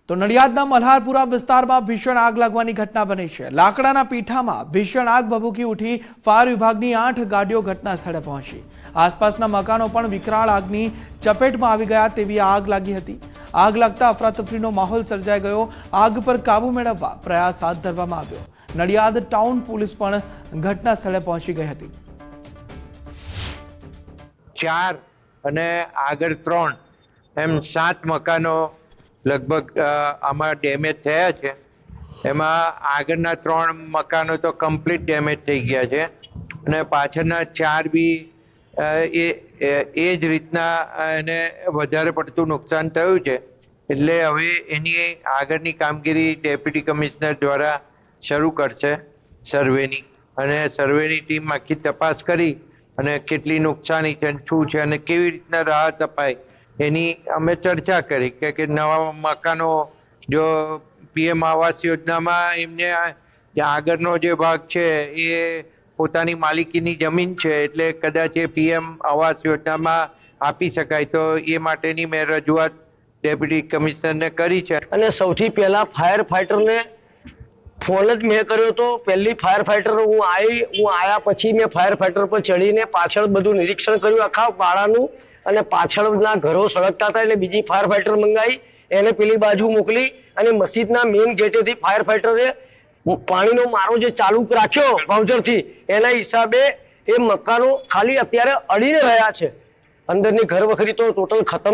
તો નડિયાદના મલ્હારપુરા વિસ્તારમાં ભીષણ આગ લાગવાની ઘટના બની છે। લાકડાના પીઠામાં ભીષણ આગ ભભૂકી ઉઠી ફાયર વિભાગની 8 ગાડીઓ ઘટના સ્થળે પહોંચી। આસપાસના મકાનો પણ વિકરાળ આગની ચપેટમાં આવી ગયા તેવી આગ લાગી હતી। આગ લાગતા અફરાતફરીનો માહોલ સર્જાઈ ગયો। આગ પર કાબુ મેળવવા પ્રયાસ હાથ ધરવામાં આવ્યો। નડિયાદ ટાઉન પોલીસ પણ ઘટના સ્થળે પહોંચી ગઈ હતી। 4 અને આગળ 3 એમ 7 મકાનો लगभग आमां डेमेज थया छे। एमां आगळना 3 मकानो तो कम्प्लीट डेमेज थई गया छे अने पाछळना 4 बी ए ज रीतना एने वधारे पड़तुं नुकसान थयुं छे। एटले हवे एनी आगळनी कामगीरी डेप्यूटी कमिशनर द्वारा शरू करशे सर्वेनी, अने सर्वेनी टीम आखी तपास करी अने केटली नुकसानी छे, शुं छे अने केवी रीतना राहत अपाय एनी अमे चर्चा करी के नवा मकानो जो पीएम आवास योजना में एमने आगळनो जे भाग छे ए पोतानी मालिकीनी जमीन छे एटले कदाच ए पीएम आवास योजना में आपी शकाय तो ए माटेनी मैं रजूआत डेप्यूटी कमिशनर ने करी छे। अने सौथी पहला फायर फाइटर ने फोन ज मैं कर्यो तो पहली फायर फाइटर हूँ आया पछी मैं फायर फाइटर पर चढ़ीने पाछळ बधुं निरीक्षण कर्युं आखा पाड़ानुं અને પાછળના ઘરો સળગતા હતા એટલે બીજી ફાયર ફાઈટર મંગાવી એને પેલી બાજુ મોકલી અને મસ્જિદના મેઇન ગેટેથી ફાયર ફાઈટરે પાણીનો મારો જે ચાલુ રાખ્યો વાઉચરથી એના હિસાબે એ મકાનો ખાલી અત્યારે અડીને રહ્યા છે। અંદરની ઘર વખરી તો ટોટલ ખતમ